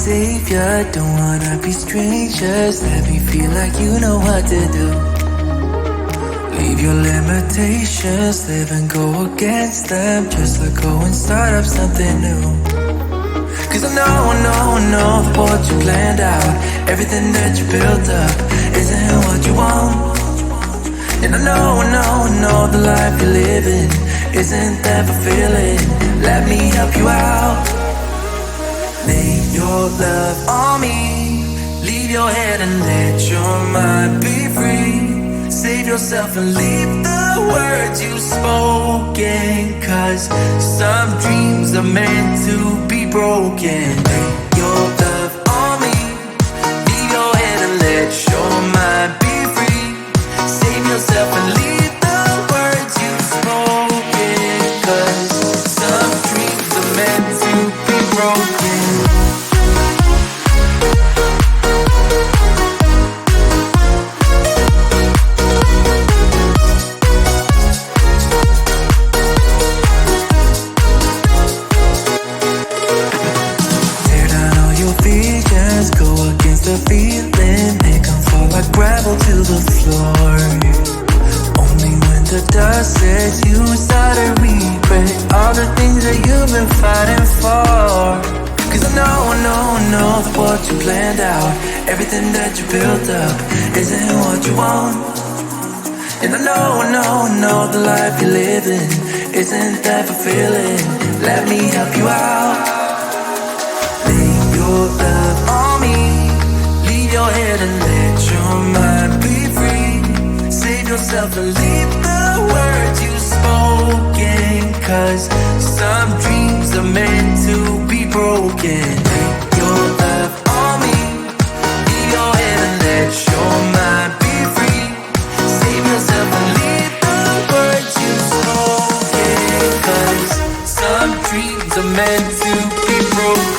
savior, don't wanna be strangers. Let me feel like you know what to do. Leave your limitations, live and go against them. Just let go and start up something new. Cause I know what you planned out. Everything that you built up isn't what you want. And I know the life you're living isn't that fulfilling. Let me help you out. Lay your love on me. Leave your head and let your mind be free. Save yourself and leave the words you've spoken. Cause some dreams are meant to be broken. Lay your love on me. Leave your head and let your mind be free. Save yourself and leave the words you've spoken. Cause some dreams are meant to be broken. The feeling, make them fall like gravel to the floor. Only when the dust says you start to regret all the things that you've been fighting for. Cause I know that what you planned out, everything that you built up isn't what you want. And I know the life you're living isn't that fulfilling. Let me help you out. Lay your love on me. Your head and let your mind be free. Save yourself and leave the words you've spoken. Cause some dreams are meant to be broken. Take your love on me. Leave your head and let your mind be free. Save yourself and leave the words you've spoken. Cause some dreams are meant to be broken.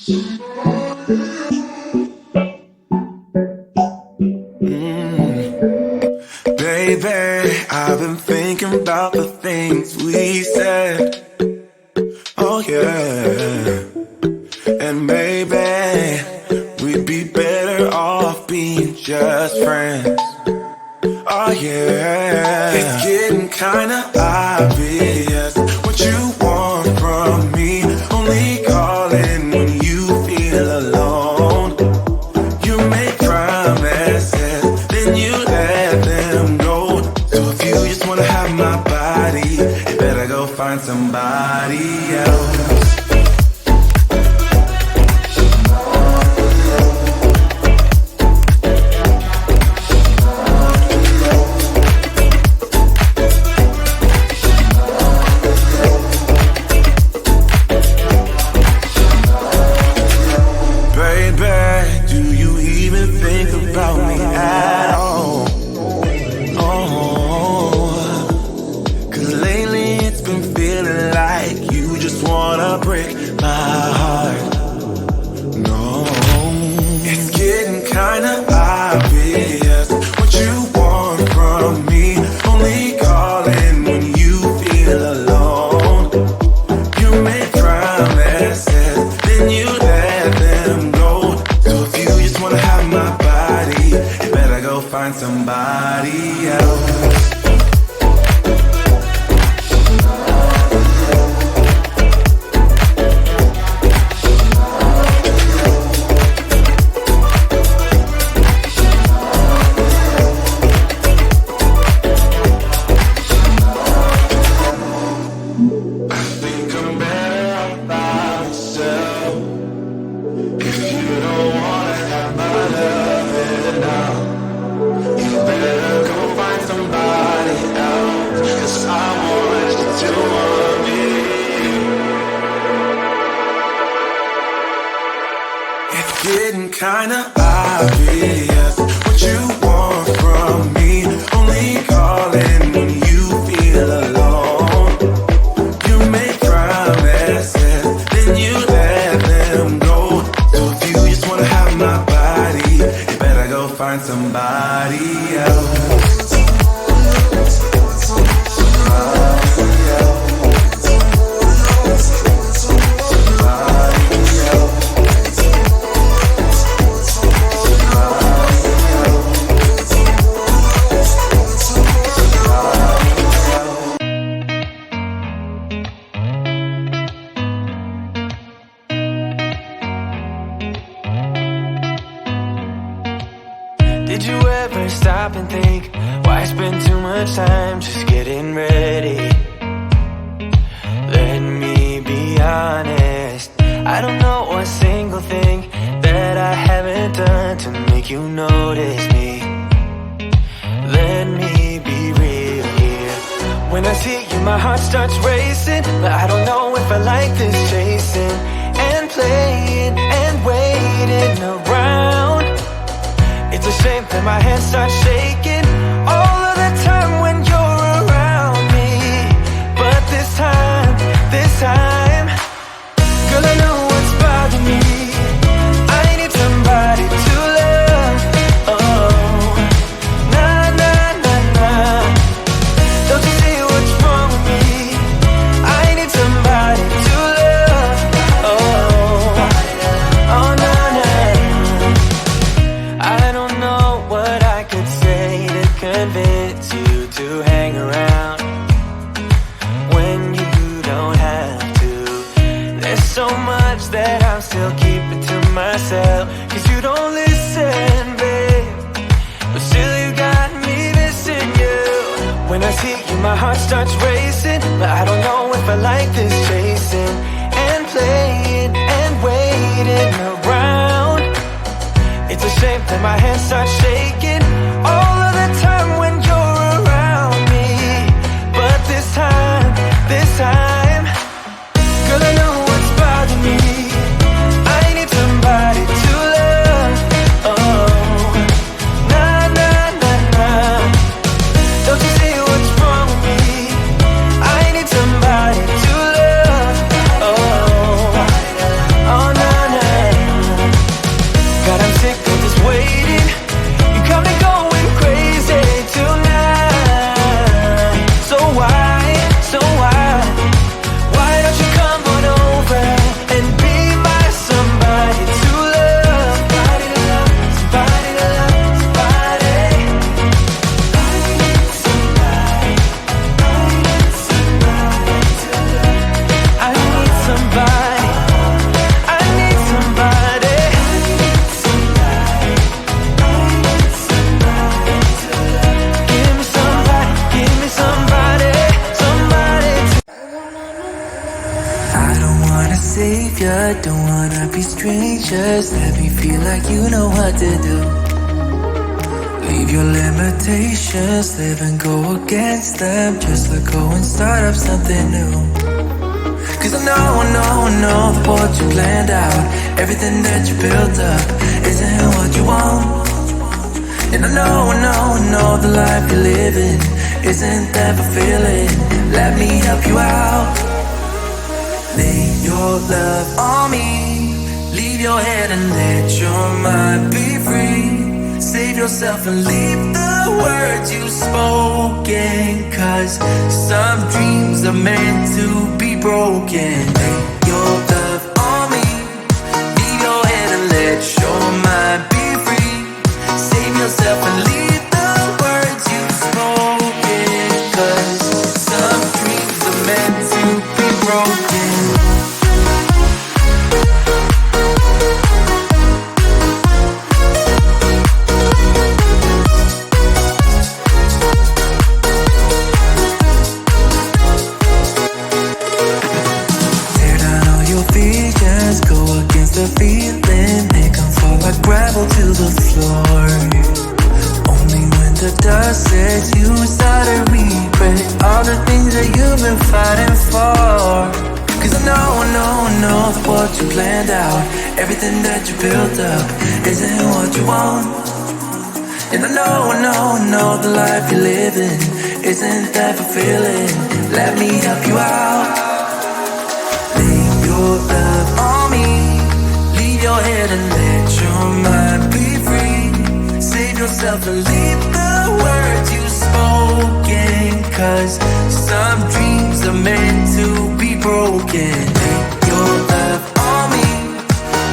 Baby, I've been thinking about the things we said. Oh yeah. And maybe we'd be better off being just friends. Oh yeah. It's getting kinda obvious what you want from me. Only calling when you feel alone. You make promises, then you let them go. So if you just wanna have my body, you better go find somebody else. Somebody else. Kinda obvious what you want from me. Only calling when you feel alone. You make promises, then you let them go. So if you just wanna have my body, you better go find somebody else. Did you ever stop and think, why spend too much time just getting ready? Let me be honest, I don't know a single thing that I haven't done to make you notice me. Let me be real here. When I see you, my heart starts racing, but I don't know if I like this chasing and playing and waiting around. It's a shame that my hands start shaking all of the time when you're around me. But this time, girl, I know what's bothering me. I need somebody to love. Oh, nah, nah, nah, nah. Don't you see what's wrong with me? I need somebody to love. Oh, oh, nah, nah. I don't know what I could say to convince you to hang around when you don't have to. There's so much that I'm still keeping to myself, 'cause you don't listen, babe. But still you got me missing you. When I see you, my heart starts racing, but I don't know if I like this chasing and playing and waiting around. It's a shame that my hands start shaking all of the time when you're around me. But this time, girl, I know what's bothering me. I need somebody to love. Oh, nah, nah, nah, nah. Don't you see what's wrong with me? I need somebody to love. Oh, oh, nah, nah. savior, don't wanna be strangers. Let me feel like you know what to do. Leave your limitations, live and go against them. Just let go and start up something new. Cause I know that what you planned out, everything that you built up, isn't what you want. And I know the life you're living isn't that fulfilling. Let me help you out. Lay your love on me, leave your head and let your mind be free. Save yourself and leave the words you spoken. Cause some dreams are meant to be broken. Lay your love on me, leave your head and let your mind be free. Save yourself and leave the words you spoken. Cause some dreams are meant to be broken. The feeling, make them fall like gravel to the floor. Only when the dust sets you start to regret all the things that you've been fighting for. Cause I know that what you planned out, everything that you built up, isn't what you want. And I know the life you're living isn't that fulfilling. Let me help you out. Lay your love on me, your head and let your mind be free. Save yourself and leave the words you spoken. Cause some dreams are meant to be broken. Take your love on me,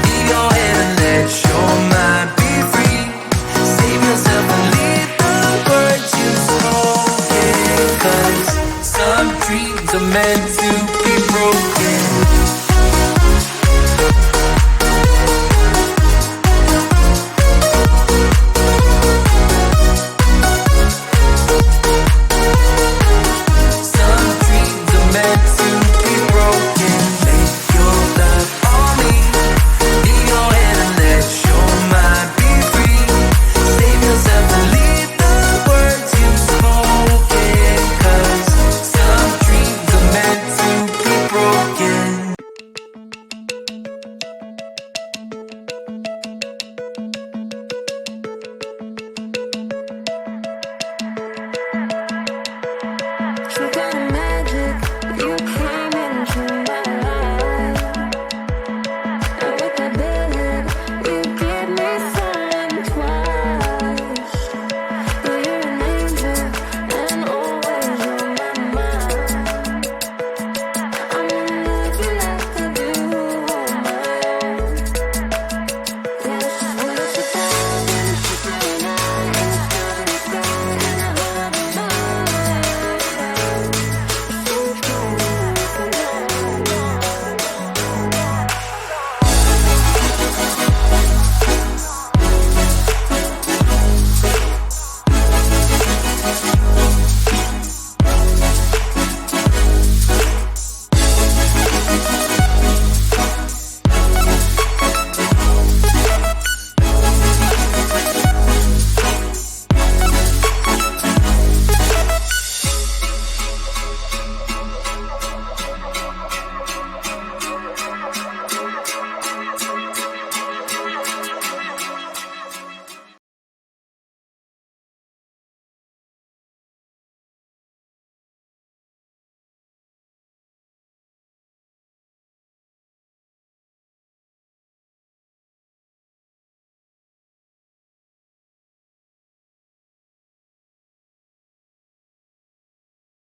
leave your head and let your mind be free. Save yourself and leave the words you spoken. Cause some dreams are meant to be broken.